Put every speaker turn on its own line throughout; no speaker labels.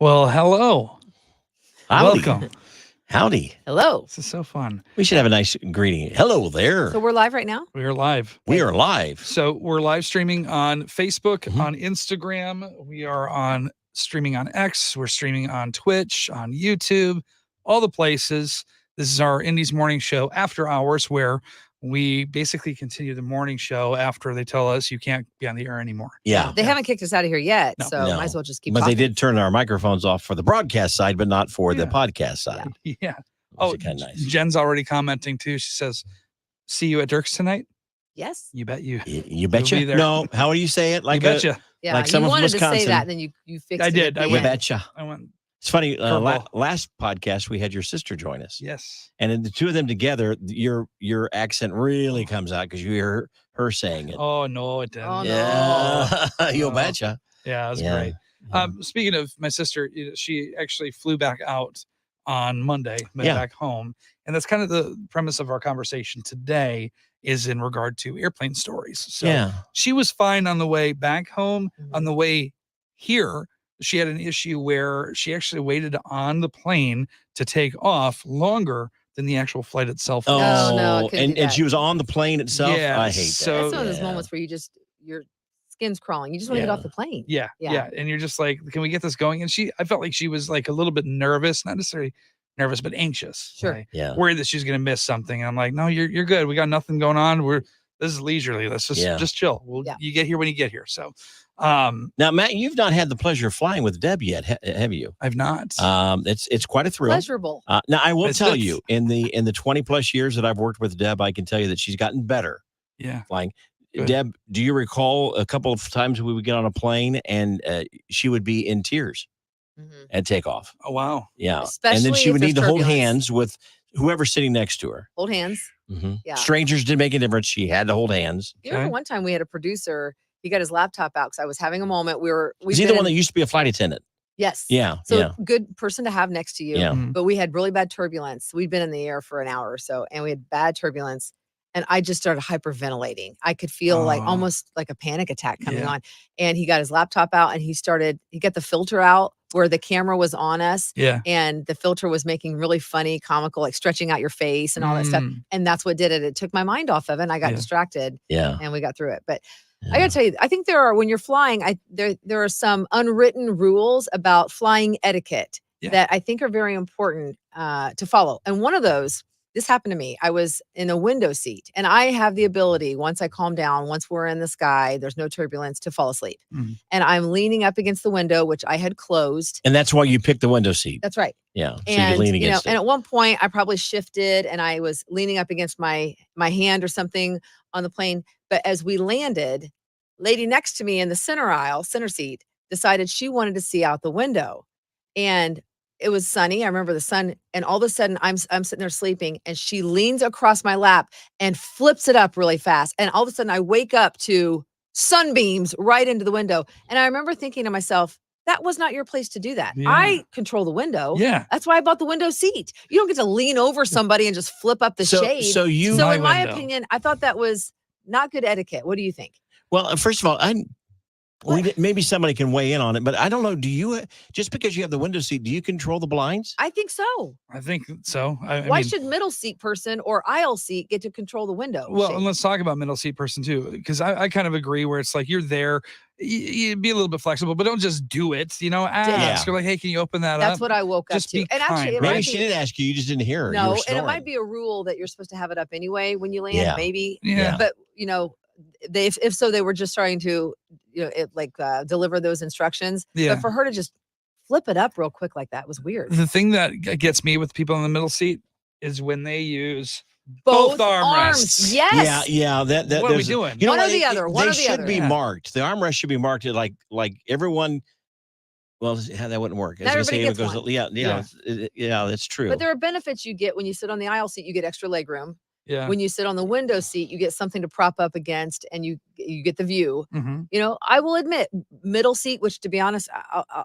Well, hello.
Howdy.
Welcome.
Howdy.
Hello.
This is so fun.
We should have a nice greeting. Hello there.
So we're live right now?
We are live.
We are live.
So we're live streaming on Facebook,
Mhm.
on Instagram. We are on streaming on X. We're streaming on Twitch, on YouTube, all the places. This is our Indy's morning show after hours, where we basically continue the morning show after they tell us you can't be on the air anymore.
Yeah.
They haven't kicked us out of here yet,
No.
so
No.
might as well just keep
But
talking.
they did turn our microphones off for the broadcast side, but not for the
Yeah.
podcast side.
Yeah.
Oh,
Oh,
kind of nice.
Jen's already commenting too. She says, "See you at Dirk's tonight."
Yes.
You bet you.
You betcha.
be there.
No, how do you say it? Like
you betcha.
Yeah.
Like
you
someone from
wanted to say
Wisconsin.
that, and then you fixed
I
it.
did.
at
I
the
You
end.
betcha.
I went.
It's funny.
Curveball.
Last podcast we had your sister join us,
Yes.
and in the two of them together, your accent really comes out because you hear her saying it.
Oh no, it didn't.
Oh, no.
Yeah, you
No.
betcha.
Yeah, it was
Yeah.
great. Speaking of my sister, she actually flew back out on Monday, went
Yeah.
back home. And that's kind of the premise of our conversation today is in regard to airplane stories. So
Yeah.
she was fine on the way back home. On the way here, she had an issue where she actually waited on the plane to take off longer than the actual flight itself.
Oh,
no, couldn't do
and
that.
she was on the plane itself.
Yeah,
I hate
so-
That's
that.
one of those
Yeah.
moments where your skin's crawling. You just want to
Yeah.
get off the plane.
Yeah,
Yeah.
yeah. And you're just like, can we get this going? And I felt like she was like a little bit nervous, not necessarily nervous, but anxious.
Sure.
Like,
Yeah.
worried that she's gonna miss something. And I'm like, no, you're good. We got nothing going on. This is leisurely. Let's just chill.
Yeah.
You get here when you get here. So
Now, Matt, you've not had the pleasure of flying with Deb yet, have you?
I've not.
It's quite a thrill.
Pleasurable.
Now, I will
It's
tell
nuts.
you, in the 20 plus years that I've worked with Deb, I can tell you that she's gotten better
Yeah.
flying.
Good.
Deb, do you recall a couple of times we would get on a plane and she would be in tears
Mhm.
at takeoff?
Oh wow.
Yeah, and
Especially
then she
if
would
there's
need to hold
turbulence.
hands with whoever's sitting next to her.
Hold hands.
Mhm.
Yeah.
Strangers didn't make a difference. She had to hold hands.
You remember
Okay.
one time we had a producer. He got his laptop out because I was having a moment.
Is he the one that used to be a flight attendant?
Yes.
Yeah,
So
yeah,
good person to have next to you.
yeah.
Mhm.
But we had really bad turbulence. We'd been in the air for an hour or so, and we had bad turbulence. And I just started hyperventilating. I could feel like
Oh.
almost like a panic attack coming
Yeah.
on. And he got his laptop out and he got the filter out where the camera was on us.
Yeah.
And the filter was making really funny, comical, like stretching out your face and all that stuff.
Mm.
And that's what did it. It took my mind off of it. And I got
Yeah.
distracted
Yeah.
and we got through it. But I gotta tell you, I think when you're flying, there are some unwritten rules about flying etiquette
Yeah.
that I think are very important to follow. And one of those, this happened to me. I was in a window seat, and I have the ability, once I calm down, once we're in the sky, there's no turbulence, to fall asleep.
Mhm.
And I'm leaning up against the window, which I had closed.
And that's why you picked the window seat.
That's right.
Yeah, so you
And
could lean against
and
it.
at one point I probably shifted and I was leaning up against my hand or something on the plane. But as we landed, lady next to me in the center seat, decided she wanted to see out the window. And it was sunny. I remember the sun. And all of a sudden I'm sitting there sleeping and she leans across my lap and flips it up really fast. And all of a sudden I wake up to sunbeams right into the window. And I remember thinking to myself, that was not your place to do that.
Yeah.
I control the window.
Yeah.
That's why I bought the window seat. You don't get to lean over somebody and just flip up the shade.
So you
So
My
in my
window.
opinion, I thought that was not good etiquette. What do you think?
well, first of all, maybe somebody can weigh in on it, but I don't know. Do you just because you have the window seat, do you control the blinds?
I think so.
I think so. I
Why
mean,
should middle seat person or aisle seat get to control the window?
well,
shade?
and let's talk about middle seat person too, because I kind of agree where it's like you're there, you be a little bit flexible, but don't just do it. Ask or like, hey, can you open that
That's
up?
what I woke up
Just
to.
be
And actually,
kind,
it
right?
might
Maybe
be,
she did ask you. You just didn't hear her. You
no,
were
and it might
snoring.
be a rule that you're supposed to have it up anyway when you land.
Yeah.
Maybe,
Yeah.
but if so, they were just trying to, deliver those instructions.
Yeah.
But for her to just flip it up real quick like that was weird.
The thing that gets me with people in the middle seat is when they use
Both
armrests.
Yes.
Yeah. That
What are we
there's-
doing?
You know
One or
what?
the other, one
They
or the
should
other.
be
Yeah.
marked. The armrest should be marked like everyone. Well, that wouldn't work.
Not everybody
it
gets one.
Yeah, that's true.
But there are benefits you get when you sit on the aisle seat. You get extra leg room.
Yeah.
When you sit on the window seat, you get something to prop up against, and you get the view.
Mhm.
I will admit, middle seat, which to be honest,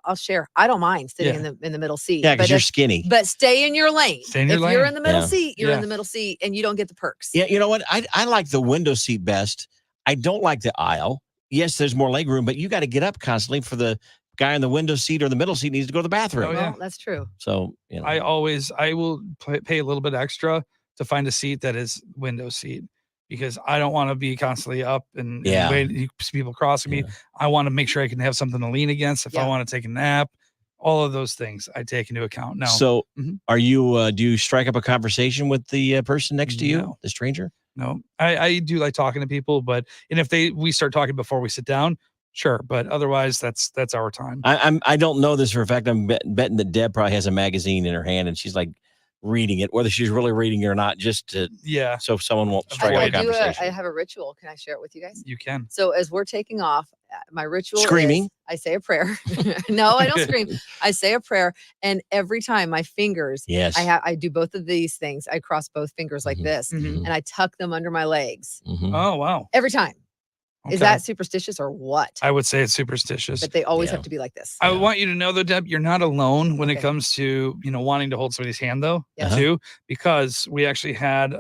I'll share. I don't mind sitting
Yeah.
in the middle seat.
Yeah, because
but
you're
if-
skinny.
But stay in your lane.
Stay in your
if you're
lane.
in the middle
Yeah.
seat, you're
Yeah.
in the middle seat, and you don't get the perks.
Yeah, you know what? I like the window seat best. I don't like the aisle. Yes, there's more leg room, but you got to get up constantly guy in the window seat or the middle seat needs to go to the bathroom.
Oh, yeah.
Well, that's true.
So, you know.
I will pay a little bit extra to find a seat that is window seat because I don't want to be constantly up and waiting, people crossing me. I want to make sure I can have something to lean against if I want to take a nap. All of those things I take into account now.
So are you, do you strike up a conversation with the person next to you, the stranger?
No, I do like talking to people, and if we start talking before we sit down, sure. But otherwise that's our time.
I don't know this for a fact. I'm betting that Deb probably has a magazine in her hand and she's like reading it, whether she's really reading it or not, just to, so someone won't strike up a conversation.
I have a ritual. Can I share it with you guys?
You can.
So as we're taking off, my ritual
Screaming?
is I say a prayer. No, I don't scream. I say a prayer. And every time my fingers, I do both of these things. I cross both fingers like this and I tuck them under my legs.
Oh, wow.
Every time. Okay. Is that superstitious or what?
I would say it's superstitious.
But they always have to be like this.
I want you to know though, Deb, you're not alone when it comes to, wanting to hold somebody's hand though, too, because we actually had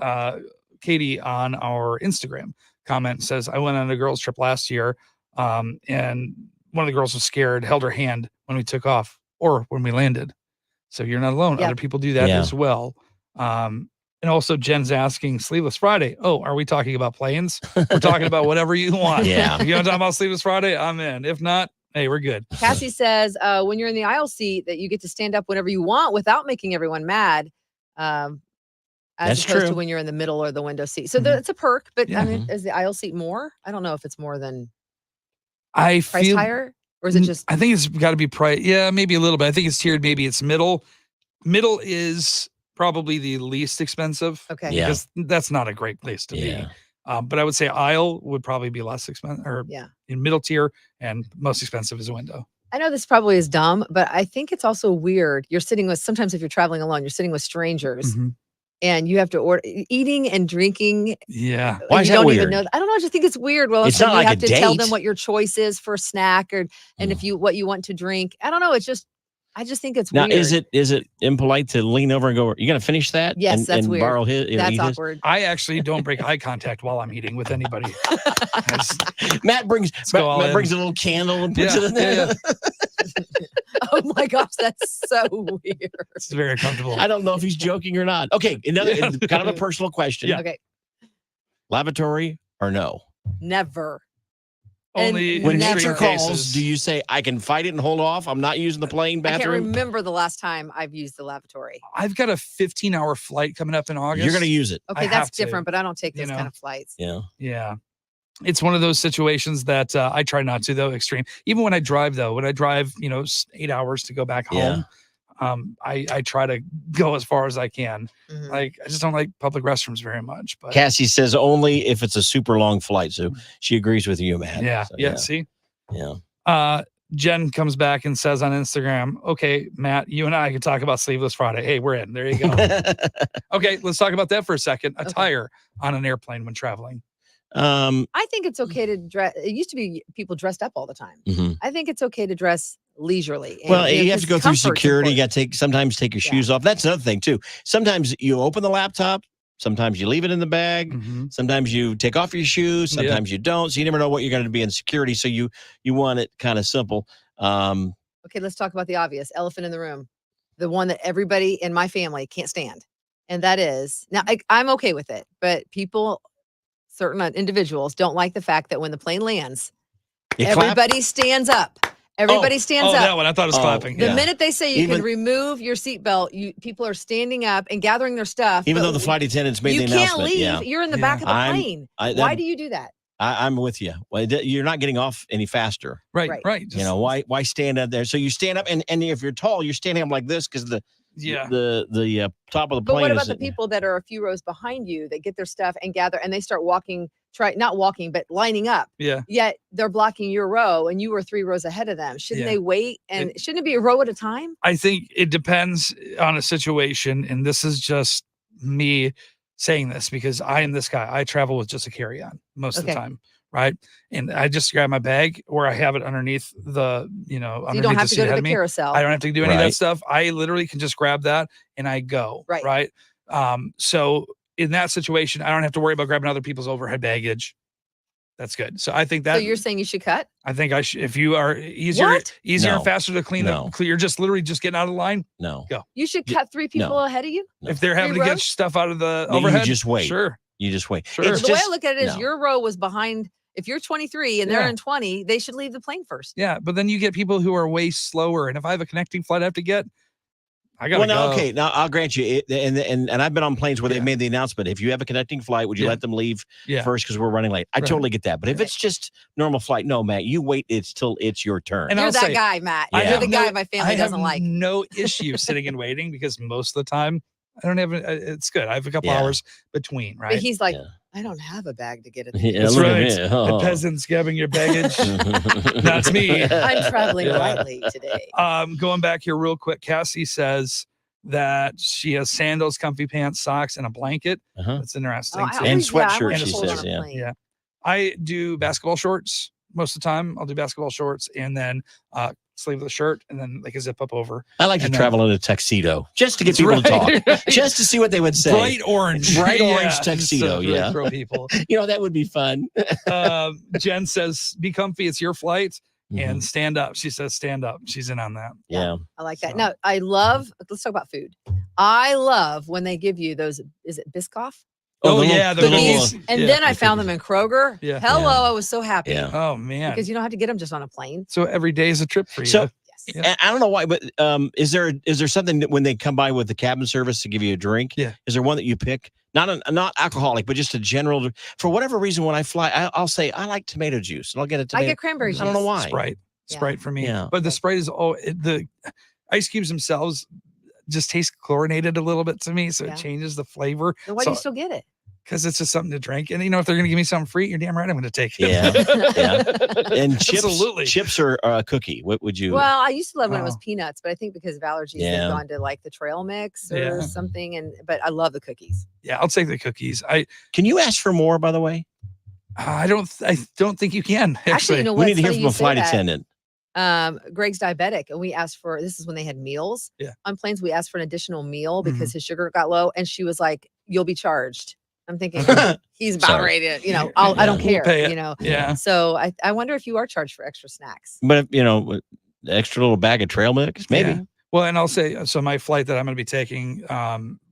Katie on our Instagram comment says, I went on a girls trip last year and one of the girls was scared, held her hand when we took off or when we landed. So you're not alone. Other people do that as well. And also Jen's asking Sleeveless Friday. Oh, are we talking about planes? We're talking about whatever you want. If you want to talk about Sleeveless Friday, I'm in. If not, hey, we're good.
Cassie says when you're in the aisle seat that you get to stand up whenever you want without making everyone mad. As opposed to when you're in the middle or the window seat. So it's a perk, but I mean, is the aisle seat more? I don't know if it's more than price higher, or is it just?
I think it's got to be price. Yeah, maybe a little bit. I think it's tiered. Maybe it's middle. Middle is probably the least expensive.
Okay.
Because that's not a great place to be. But I would say aisle would probably be less expensive, or in middle tier, and most expensive is a window.
I know this probably is dumb, but I think it's also weird. You're sitting with, sometimes if you're traveling alone, you're sitting with strangers. And you have to order eating and drinking.
Yeah.
Why is that weird?
Even know. I don't know. I just think it's weird. Well,
it's not
you
like
have
a
to
date.
tell them what your choice is for a snack, and if what you want to drink. I don't know. It's just, I just think it's
now,
weird.
Is it impolite to lean over and go, "You going to finish that?"
Yes, that's weird.
Borrow his.
That's awkward.
I actually don't break eye contact while I'm eating with anybody.
Matt brings a little candle and puts it in there.
Oh my goch, that's so weird.
It's very comfortable.
I don't know if he's joking or not. Okay, another kind of a personal question.
Yeah.
Okay.
Lavatory or no?
Never.
Only
when
nature
nature calls, do you say, I can fight it and hold off? I'm not using the plane bathroom?
I can't remember the last time I've used the lavatory.
I've got a 15-hour flight coming up in August.
You're going to use it.
Okay, that's different, but I don't take those kind of flights.
Yeah. It's one of those situations that I try not to, though, extreme. Even when I drive, 8 hours to go back home, I try to go as far as I can. Like, I just don't like public restrooms very much. But
Cassie says only if it's a super long flight. So she agrees with you, man.
Yeah.
So,
See?
Yeah.
Jen comes back and says on Instagram, okay, Matt, you and I can talk about Sleeveless Friday. Hey, we're in. There you go. Okay, let's talk about that for a second. Attire on an airplane when traveling.
I think it's okay to dress. It used to be people dressed up all the time. I think it's okay to dress leisurely.
Well, you have to go through security. You got to sometimes take your shoes off. That's another thing too. Sometimes you open the laptop. Sometimes you leave it in the bag. Sometimes you take off your shoes. Sometimes you don't. So you never know what you're going to be in security. So you want it kind of simple.
Okay, let's talk about the obvious elephant in the room. The one that everybody in my family can't stand. And that is, now I'm okay with it, but certain individuals don't like the fact that when the plane lands, everybody stands up. Everybody stands up.
That one. I thought it was clapping.
The minute they say you can remove your seatbelt, people are standing up and gathering their stuff.
Even though the flight attendants made the announcement.
You can't leave. You're in the back of the plane. Why do you do that?
I'm with you. Well, you're not getting off any faster.
Right.
Why stand up there? So you stand up, and if you're tall, you're standing up like this because the top of the plane.
But what about the people that are a few rows behind you that get their stuff and gather, and they start not walking, but lining up.
Yeah.
Yet they're blocking your row, and you were 3 rows ahead of them. Shouldn't they wait? And shouldn't it be a row at a time?
I think it depends on a situation, and this is just me saying this because I am this guy. I travel with just a carry-on most of the time, right? And I just grab my bag, or I have it underneath the,
you don't have to go to the carousel.
I don't have to do any of that stuff. I literally can just grab that and I go. Right. So in that situation, I don't have to worry about grabbing other people's overhead baggage. That's good. So I think that.
So you're saying you should cut?
I think I should. If you are easier
No.
and faster to clean up, you're just literally just getting out of the line.
No.
Go.
You should cut 3 people ahead of you?
If they're having to get stuff out of the
you
overhead.
just wait.
Sure.
You just wait.
Sure.
The way I look at it is your row was behind. If you're 23 and they're in 20, they should leave the plane first.
Yeah, but then you get people who are way slower. And if I have a connecting flight I have to get, I got to go.
Okay. Now, I'll grant you it. And I've been on planes where they've made the announcement. If you have a connecting flight, would you let them leave first because we're running late? I totally get that. But if it's just normal flight, no, Matt, you wait till it's your turn.
And you're that guy, Matt. You're the guy my family doesn't like.
I have no issue sitting and waiting because most of the time, I don't have it's good. I have a couple hours between, right?
But he's like, I don't have a bag to get it.
That's right. The peasants grabbing your baggage. That's me.
I'm traveling lightly today.
Going back here real quick, Cassie says that she has sandals, comfy pants, socks, and a blanket. That's interesting.
And sweatshirt, she says.
Yeah. I do basketball shorts most of the time. I'll do basketball shorts and then sleeveless shirt and then like a zip up over.
I like to travel in a tuxedo just to get people to talk, just to see what they would say.
Bright orange
tuxedo.
Really throw people.
That would be fun.
Jen says, "Be comfy. It's your flight." And stand up. She says, stand up. She's in on that.
Yeah.
I like that. Now, let's talk about food. I love when they give you those, is it Biscoff?
Oh, yeah.
The cookies. And then I found them in Kroger.
Yeah.
Hello. I was so happy.
Yeah.
Oh, man.
Because you don't have to get them just on a plane.
So every day is a trip for you.
So I don't know why, but is there something that when they come by with the cabin service to give you a drink?
Yeah.
Is there one that you pick? Not alcoholic, but just a general. For whatever reason, when I fly, I'll say I like tomato juice, and I'll get a tomato.
I get cranberry juice.
I don't know why.
Sprite for me.
Yeah.
But the Sprite is the ice cubes themselves just taste chlorinated a little bit to me, so it changes the flavor.
Then why do you still get it?
Because it's just something to drink. And if they're going to give me something free, you're damn right I'm going to take it.
Yeah. And chips,
Absolutely.
Chips or a cookie. What would you?
Well, I used to love when it was peanuts, but I think because of allergies, they've gone to like the trail mix or something. But I love the cookies.
Yeah, I'll take the cookies.
Can you ask for more, by the way?
I don't think you can.
Actually, you know what?
We need to hear from a flight attendant.
Greg's diabetic, and we asked for, this is when they had meals on planes. We asked for an additional meal because his sugar got low, and she was like, "You'll be charged." I'm thinking he's about ready to, I don't care,
Yeah.
So I wonder if you are charged for extra snacks.
But if, extra little bag of trail mix, maybe.
Yeah. Well, and I'll say, so my flight that I'm going to be taking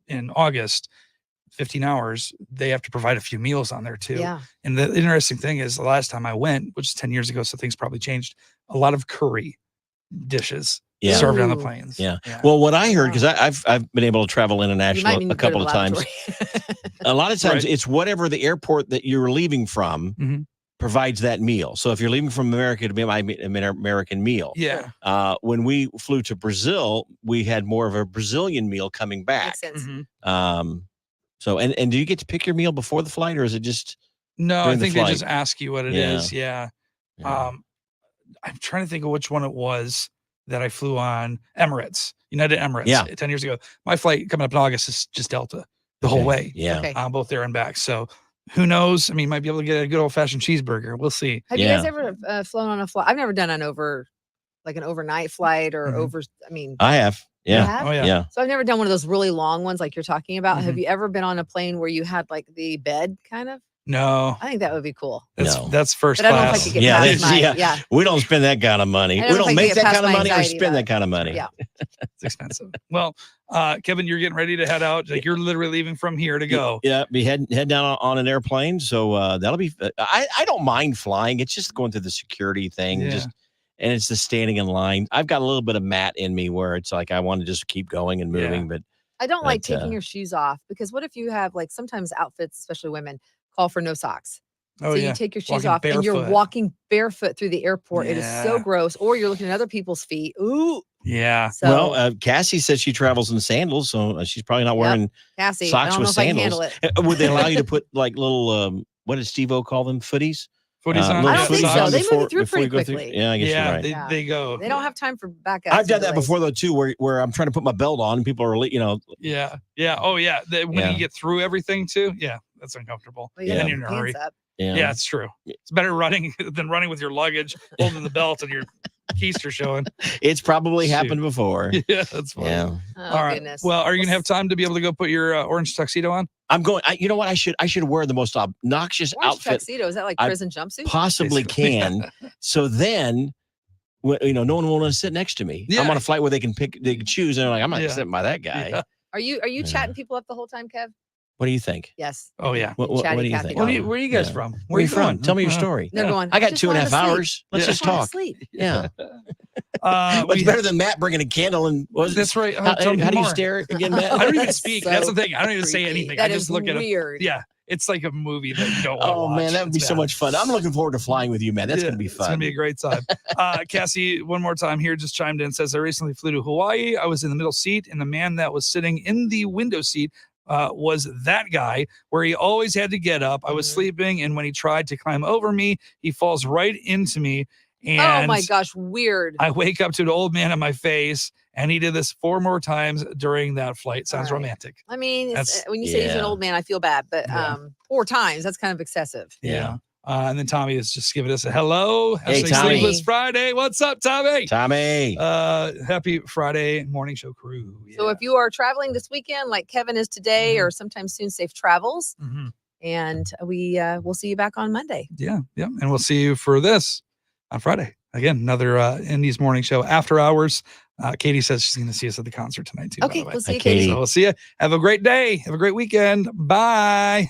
in August, 15 hours, they have to provide a few meals on there too.
Yeah.
And the interesting thing is the last time I went, which is 10 years ago, so things probably changed, a lot of curry dishes served on the planes.
Yeah. Well, what I heard, because I've been able to travel international a couple of times. A lot of times it's whatever the airport that you're leaving from provides that meal. So if you're leaving from America to be an American meal.
Yeah.
When we flew to Brazil, we had more of a Brazilian meal coming back.
Makes sense.
So, and do you get to pick your meal before the flight, or is it just?
No, I think they just ask you what it is. Yeah. I'm trying to think of which one it was that I flew on. United Emirates.
Yeah.
10 years ago. My flight coming up in August is just Delta the whole way.
Yeah.
Both there and back. So who knows? I mean, might be able to get a good old fashioned cheeseburger. We'll see.
Have you guys ever flown on a flight? I've never done an overnight flight or
I have. Yeah.
Have?
Oh, yeah.
So I've never done one of those really long ones like you're talking about. Have you ever been on a plane where you had like the bed kind of?
No.
I think that would be cool.
That's first
but I don't know if I
class.
could get past my,
We don't spend that kind of money. We don't make that kind of money or spend that kind of money.
Yeah.
It's expensive. Well, Kevin, you're getting ready to head out. Like you're literally leaving from here to go.
Yeah. Be head down on an airplane. So that'll be, I don't mind flying. It's just going through the security thing.
Yeah.
And it's the standing in line. I've got a little bit of Matt in me where it's like I want to just keep going and moving, but
I don't like taking your shoes off because what if you have like sometimes outfits, especially women, call for no socks.
Oh,
so you take your shoes off and you're walking barefoot through the airport. It is so gross. Or you're looking at other people's feet. Ooh.
Yeah.
So,
well, Cassie says she travels in sandals, so she's probably not wearing
Cassie,
socks
I don't
with
know
sandals.
If I can handle it.
Would they allow you to put like little, what did Steve-O call them? Footies?
Footies on?
I don't think so. They move through pretty quickly.
Yeah, I guess you're right.
They go.
They don't have time for backup.
I've done that before though too, where I'm trying to put my belt on and people are,
Yeah. Yeah. Oh yeah. When you get through everything too. Yeah. That's uncomfortable.
Well,
and you're in a hurry. Yeah, it's true. It's better running than running with your luggage, holding the belt, and you're keister showing.
It's probably happened before.
Yeah, that's funny.
Yeah.
Oh,
All right.
goodness.
Well, are you gonna have time to be able to go put your orange tuxedo on?
I'm going. You know what? I should wear the most obnoxious
Orange
outfit
tuxedo, is that like
I
prison jumpsuit?
possibly can. So then, no one will want to sit next to me.
Yeah.
I'm on a flight where they can choose, and they're like, I'm not
Yeah.
sitting by that guy.
Yeah.
Are you chatting people up the whole time, Kev?
What do you think?
Yes.
Oh yeah.
What do
Chatty
you
Cathy
think?
dog.
Where are you guys
Yeah.
from?
Where are you from?
going?
Tell me your story.
They're going.
I got
just
2.5
wanted to sleep.
hours. Let's
Yeah.
just
Wanted to
talk.
sleep.
Yeah.
We-
It's better than Matt bringing a candle and
That's right.
How
Tell me
do you
more.
stare again, Matt?
I don't even
That's
speak.
so
That's the thing. I don't even say
creepy.
anything.
That
I just
is
look at him.
weird.
Yeah. It's like a movie that you don't want to
Oh
watch.
man, that would be
It's
so
bad.
much fun. I'm looking forward to flying with you, man. That's
Yeah,
gonna be
It's gonna
fun.
be a great time. Cassie, one more time here, just chimed in, says, I recently flew to Hawaii. I was in the middle seat, and the man that was sitting in the window seat was that guy where he always had to get up. I was sleeping, and when he tried to climb over me, he falls right into me. And
Oh my gosh, weird.
I wake up to an old man in my face, and he did this 4 more times during that flight. Sounds
All right.
romantic.
I mean,
That's-
when you say he's an old man, I feel bad, but
Yeah.
4 times, that's kind of excessive.
Yeah. And then Tommy is just giving us a hello.
Hey,
Hashtag
Tommy.
Sleepless Friday. What's up, Tommy?
Tommy.
Happy Friday morning show crew.
So if you are traveling this weekend, like Kevin is today, or sometime soon, safe travels. And we will see you back on Monday.
Yeah. And we'll see you for this on Friday. Again, another Indy's morning show after hours. Katie says she's going to see us at the concert tonight too.
Okay,
by the way.
we'll see you,
Katie.
Katie.
So we'll see you. Have a great day. Have a great weekend. Bye.